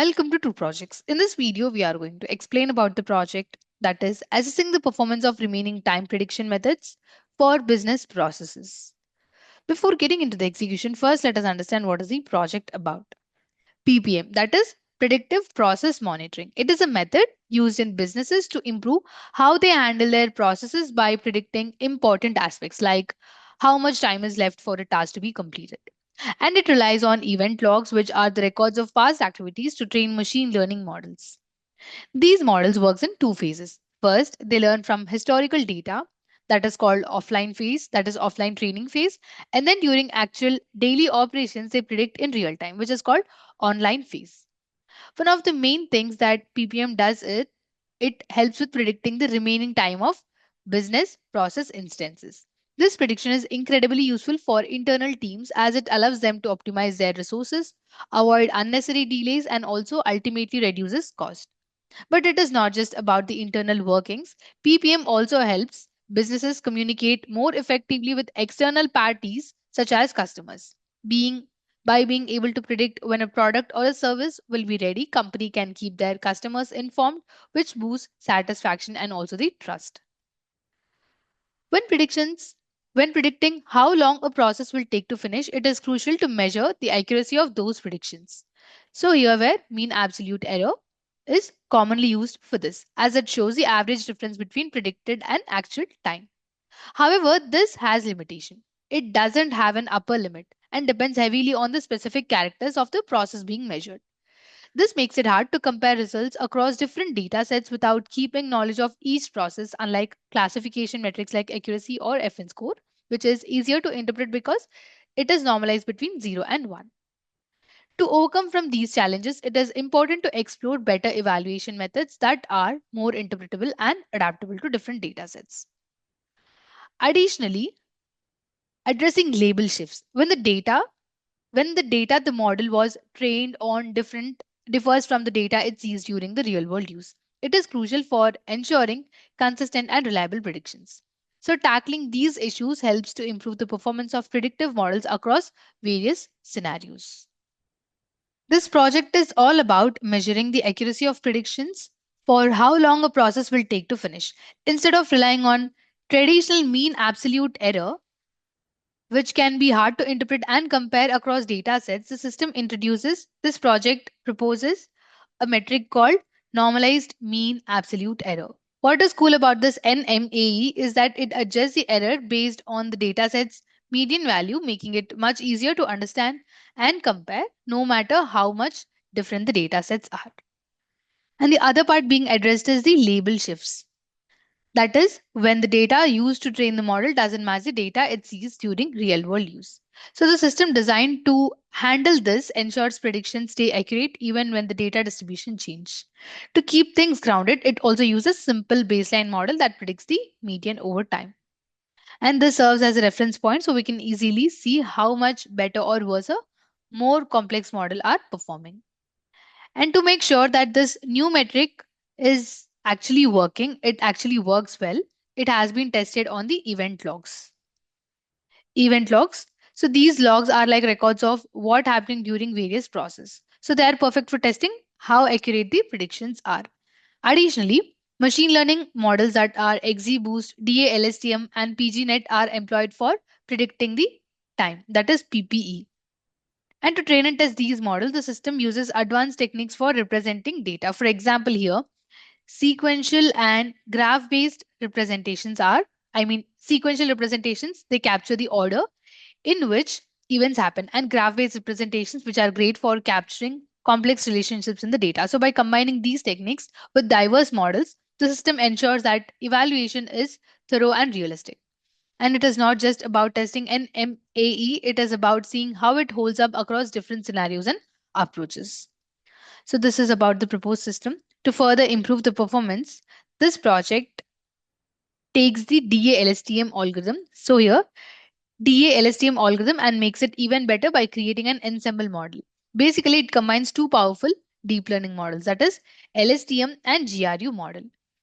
Welcome to True Projects. In this video, we are going to explain about the project that is assessing the performance of remaining time prediction methods for business processes. Before getting into the execution, first let us understand what is the project about. PPM, that is Predictive Process Monitoring. It is a method used in businesses to improve how they handle their processes by predicting important aspects like how much time is left for a task to be completed. And it relies on event logs, which are the records of past activities to train machine learning models. These models works in two phases. First, they learn from historical data, that is called offline phase, that is offline training phase, and then during actual daily operations they predict in real time, which is called online phase. One of the main things that PPM does is it helps with predicting the remaining time of business process instances. This prediction is incredibly useful for internal teams as it allows them to optimize their resources, avoid unnecessary delays, and also ultimately reduces cost. But it is not just about the internal workings. PPM also helps businesses communicate more effectively with external parties such as customers. Being by being able to predict when a product or a service will be ready, company can keep their customers informed, which boosts satisfaction and also the trust. When predictions when predicting how long a process will take to finish, it is crucial to measure the accuracy of those predictions. So here where mean absolute error is commonly used for this, as it shows the average difference between predicted and actual time. However, this has limitation. It doesn't have an upper limit and depends heavily on the specific characters of the process being measured. This makes it hard to compare results across different data sets without keeping knowledge of each process, unlike classification metrics like accuracy or FN score, which is easier to interpret because it is normalized between 0 and 1. To overcome from these challenges, it is important to explore better evaluation methods that are more interpretable and adaptable to different data sets. Additionally, addressing label shifts. When the data the model was trained on different differs from the data it sees during the real world use, it is crucial for ensuring consistent and reliable predictions. So tackling these issues helps to improve the performance of predictive models across various scenarios. This project is all about measuring the accuracy of predictions for how long a process will take to finish. Instead of relying on traditional mean absolute error, which can be hard to interpret and compare across data sets, the system introduces this project proposes a metric called normalized mean absolute error. What is cool about this NMAE is that it adjusts the error based on the dataset's median value, making it much easier to understand and compare no matter how much different the datasets are. And the other part being addressed is the label shifts. That is, when the data used to train the model doesn't match the data it sees during real world use. So, the system designed to handle this ensures predictions stay accurate even when the data distribution change. To keep things grounded, it also uses simple baseline model that predicts the median over time. And this serves as a reference point so we can easily see how much better or worse a more complex model are performing. And to make sure that this new metric is actually working, it actually works well, it has been tested on the event logs. Event logs. So these logs are like records of what happening during various process. So they are perfect for testing how accurate the predictions are. Additionally, machine learning models that are XGBoost, DALSTM, and PGNet are employed for predicting the time, that is PPE. And to train and test these models, the system uses advanced techniques for representing data. For example, here, sequential and graph based representations are, sequential representations, they capture the order in which events happen, and graph based representations, which are great for capturing complex relationships in the data. So, by combining these techniques with diverse models, the system ensures that evaluation is thorough and realistic. And it is not just about testing an MAE, it is about seeing how it holds up across different scenarios and approaches. So, this is about the proposed system. To further improve the performance, this project takes the DALSTM algorithm. So, here, DALSTM algorithm and makes it even better by creating an ensemble model. Basically, it combines two powerful deep learning models, that is LSTM and GRU model,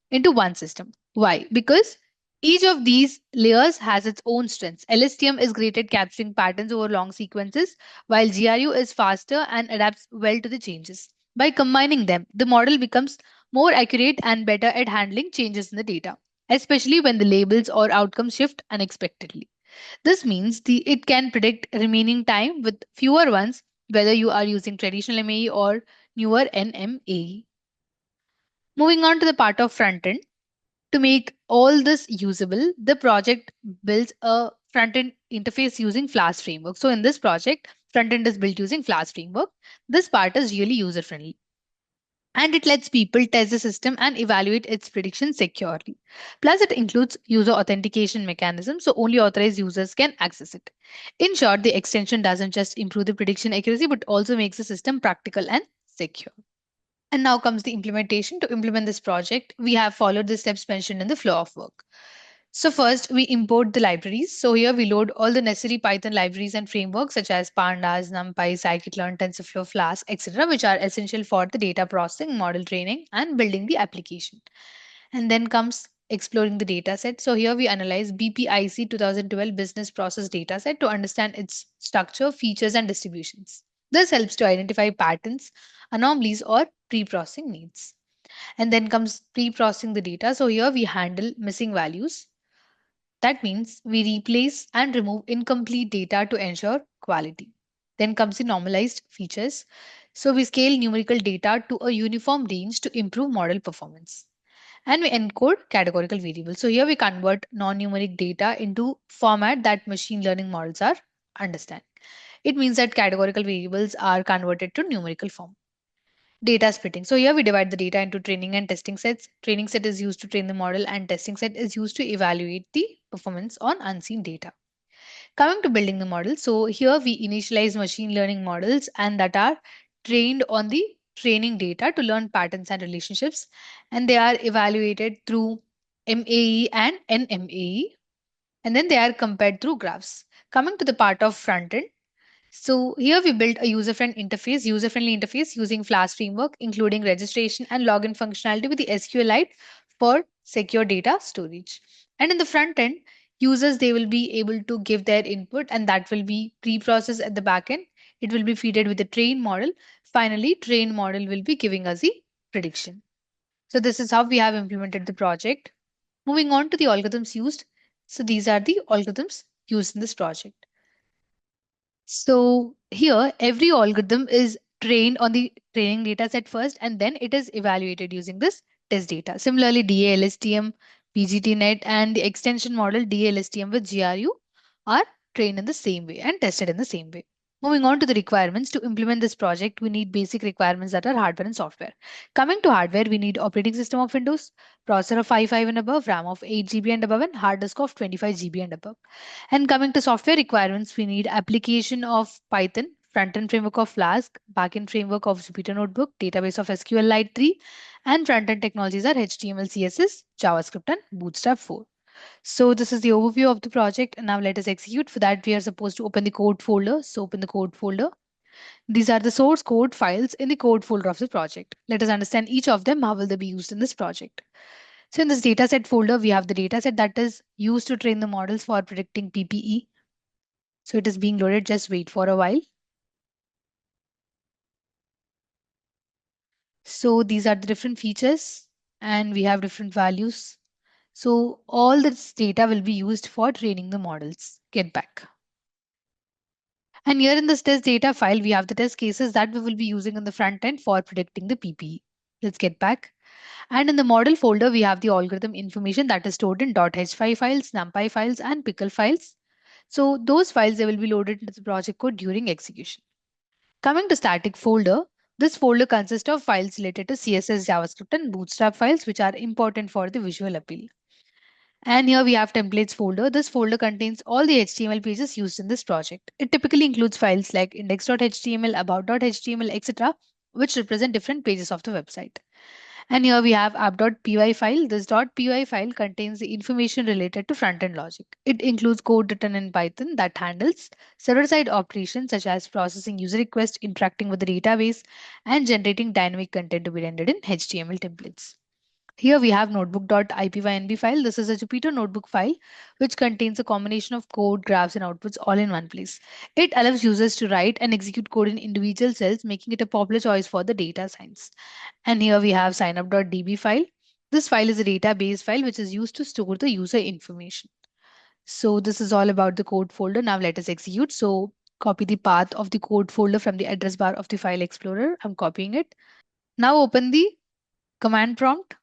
into one system. Why? Because each of these layers has its own strengths. LSTM is great at capturing patterns over long sequences, while GRU is faster and adapts well to the changes. By combining them, the model becomes more accurate and better at handling changes in the data, especially when the labels or outcomes shift unexpectedly. This means it can predict remaining time with fewer ones, whether you are using traditional MAE or newer NMAE. Moving on to the part of front end. To make all this usable, the project builds a front end interface using Flask framework. So in this project, front end is built using Flask framework. This part is really user friendly and it lets people test the system and evaluate its predictions securely. Plus, it includes user authentication mechanisms, so only authorized users can access it. In short, the extension doesn't just improve the prediction accuracy but also makes the system practical and secure. And now comes the implementation. To implement this project, we have followed the steps mentioned in the flow of work. So first, we import the libraries. So here we load all the necessary Python libraries and frameworks such as Pandas, NumPy, Scikit-learn, TensorFlow, Flask, etc., which are essential for the data processing, model training, and building the application. And then comes exploring the data set. So here we analyze BPIC 2012 business process data set to understand its structure, features, and distributions. This helps to identify patterns, anomalies, or pre-processing needs. And then comes pre-processing the data. So here we handle missing values. That means we replace and remove incomplete data to ensure quality. Then comes the normalized features. So we scale numerical data to a uniform range to improve model performance. And we encode categorical variables. So here we convert non-numeric data into format that machine learning models are understand. It means that categorical variables are converted to numerical form. Data splitting. So here we divide the data into training and testing sets. Training set is used to train the model and testing set is used to evaluate the performance on unseen data. Coming to building the model. So here we initialize machine learning models and that are trained on the training data to learn patterns and relationships and they are evaluated through MAE and NMAE and then they are compared through graphs. Coming to the part of front end. So here we built a user-friendly interface using Flask framework, including registration and login functionality with the SQLite for secure data storage. And in the front end, users they will be able to give their input and that will be pre-processed at the back end. It will be fed with the train model. Finally, train model will be giving us the prediction. So this is how we have implemented the project. Moving on to the algorithms used. So these are the algorithms used in this project. So here, every algorithm is trained on the training data set first, and then it is evaluated using this test data. Similarly, DALSTM, PGTNet, and the extension model DALSTM with GRU are trained in the same way and tested in the same way. Moving on to the requirements, to implement this project, we need basic requirements that are hardware and software. Coming to hardware, we need operating system of Windows, processor of 5 and above, RAM of 8 GB and above, and hard disk of 25 GB and above. And coming to software requirements, we need application of Python, front-end framework of Flask, back-end framework of Jupyter Notebook, database of SQLite 3, and front-end technologies are HTML, CSS, JavaScript, and Bootstrap 4. So this is the overview of the project. And now let us execute. For that, we are supposed to open the code folder. So open the code folder. These are the source code files in the code folder of the project. Let us understand each of them. How will they be used in this project? So in this dataset folder, we have the dataset that is used to train the models for predicting PPE. So it is being loaded. Just wait for a while. So these are the different features and we have different values. So all this data will be used for training the models. Get back. And here in this test data file, we have the test cases that we will be using in the front end for predicting the PPE. Let's get back. And in the model folder, we have the algorithm information that is stored in .h5 files, NumPy files, and pickle files. So those files, they will be loaded into the project code during execution. Coming to static folder, this folder consists of files related to CSS, JavaScript, and Bootstrap files, which are important for the visual appeal. And here we have templates folder. This folder contains all the HTML pages used in this project. It typically includes files like index.html, about.html, etc., which represent different pages of the website. And here we have app.py file. This .py file contains the information related to front-end logic. It includes code written in Python that handles server-side operations such as processing user requests, interacting with the database, and generating dynamic content to be rendered in HTML templates. Here we have notebook.ipynb file. This is a Jupyter notebook file which contains a combination of code, graphs, and outputs all in one place. It allows users to write and execute code in individual cells, making it a popular choice for the data science. And here we have signup.db file. This file is a database file which is used to store the user information. So this is all about the code folder. Now let us execute. So copy the path of the code folder from the address bar of the file explorer. I'm copying it. Now open the command prompt.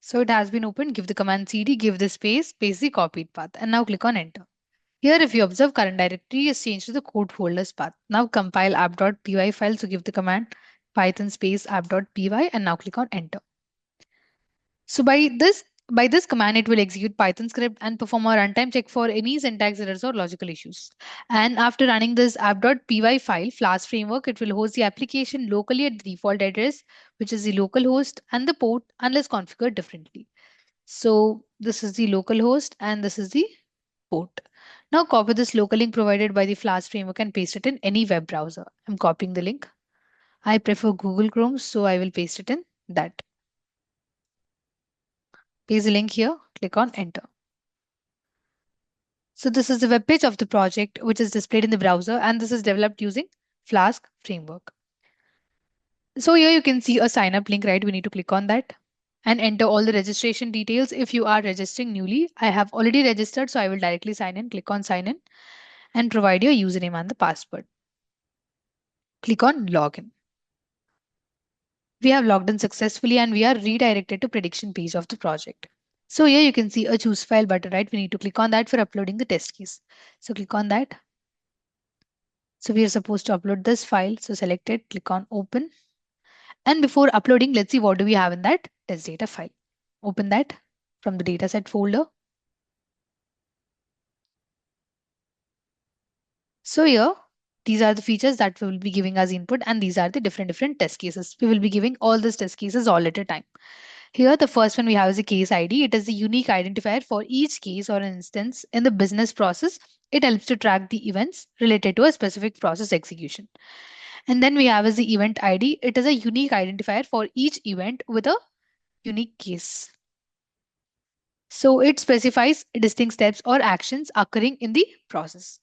So it has been opened. Give the command cd, give the space, paste the copied path, and now click on enter. Here, if you observe, current directory is changed to the code folder's path. Now compile app.py file. So give the command python space app.py and now click on enter. So by this command, it will execute Python script and perform a runtime check for any syntax errors or logical issues. And after running this app.py file, Flask framework, it will host the application locally at the default address, which is the local host and the port unless configured differently. So this is the local host and this is the port. Now copy this local link provided by the Flask framework and paste it in any web browser. I'm copying the link. I prefer Google Chrome, so I will paste it in that. Paste the link here, click on enter. So this is the web page of the project which is displayed in the browser and this is developed using Flask framework. So here you can see a sign up link, right? We need to click on that and enter all the registration details. If you are registering newly, I have already registered, so I will directly sign in. Click on sign in and provide your username and the password. Click on login. We have logged in successfully and we are redirected to prediction page of the project. So here you can see a choose file button, right? We need to click on that for uploading the test case. So click on that. So we are supposed to upload this file. So select it, click on open. And before uploading, let's see what do we have in that test data file. Open that from the dataset folder. So here, these are the features that we will be giving as input and these are the different test cases. We will be giving all these test cases all at a time. Here, the first one we have is a case ID. It is the unique identifier for each case or an instance in the business process. It helps to track the events related to a specific process execution. And then we have is the event ID. It is a unique identifier for each event with a unique case. So it specifies distinct steps or actions occurring in the process.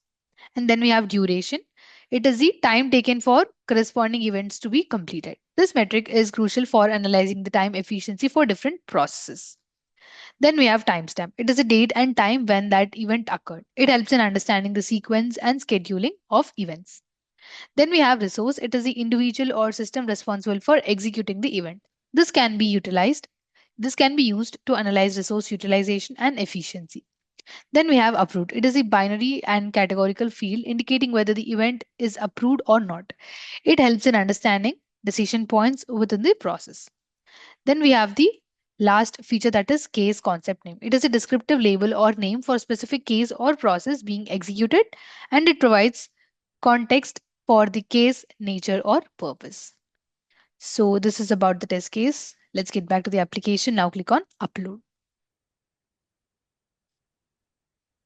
And then we have duration. It is the time taken for corresponding events to be completed. This metric is crucial for analyzing the time efficiency for different processes. Then we have timestamp. It is a date and time when that event occurred. It helps in understanding the sequence and scheduling of events. Then we have resource. It is the individual or system responsible for executing the event. This can be utilized. This can be used to analyze resource utilization and efficiency. Then we have approved. It is a binary and categorical field indicating whether the event is approved or not. It helps in understanding decision points within the process. Then we have the last feature, that is case concept name. It is a descriptive label or name for a specific case or process being executed and it provides context for the case, nature or purpose. So this is about the test case. Let's get back to the application. Now click on upload.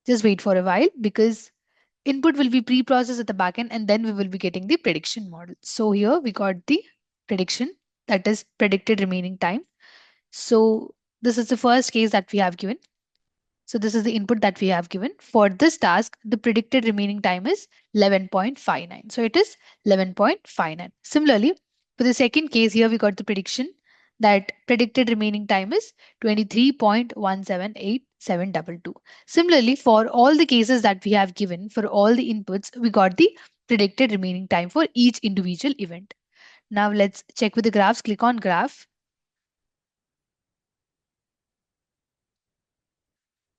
Just wait for a while because input will be pre-processed at the backend and then we will be getting the prediction model. So here we got the prediction, that is predicted remaining time. So this is the first case that we have given. So this is the input that we have given. For this task, the predicted remaining time is 11.59. So it is 11.59. Similarly, for the second case here, we got the prediction that predicted remaining time is 23.178722. Similarly, for all the cases that we have given, for all the inputs, we got the predicted remaining time for each individual event. Now let's check with the graphs. Click on graph.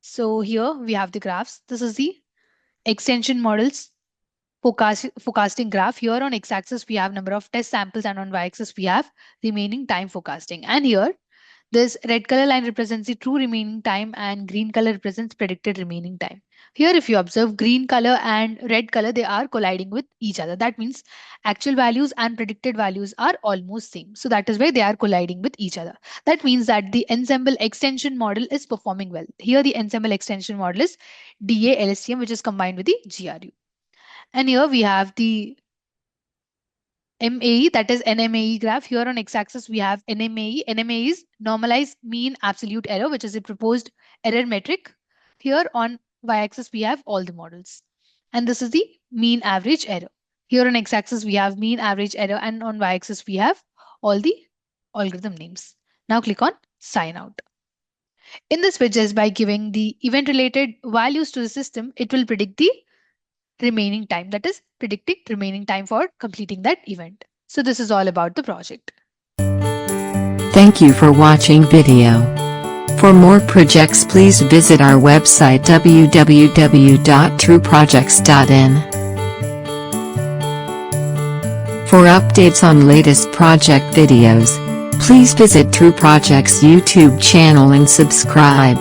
So here we have the graphs. This is the extension models forecasting graph. Here on x-axis we have number of test samples and on y-axis we have remaining time forecasting. And here this red color line represents the true remaining time and green color represents predicted remaining time. Here if you observe, green color and red color, they are colliding with each other. That means actual values and predicted values are almost same. So that is why they are colliding with each other. That means that the ensemble extension model is performing well. Here the ensemble extension model is DA-LSTM, which is combined with the GRU. And here we have the MAE, that is NMAE graph. Here on x-axis we have NMAE. NMAE is normalized mean absolute error, which is a proposed error metric. Here on y-axis we have all the models. And this is the mean average error. Here on x-axis we have mean average error, and on y-axis we have all the algorithm names. Now click on sign out. In this widget, by giving the event related values to the system, it will predict the remaining time, that is predicting remaining time for completing that event. So this is all about the project. Thank you for watching video. For more projects, please visit our website www.trueprojects.in. For updates on latest project videos, please visit True Projects YouTube channel and subscribe.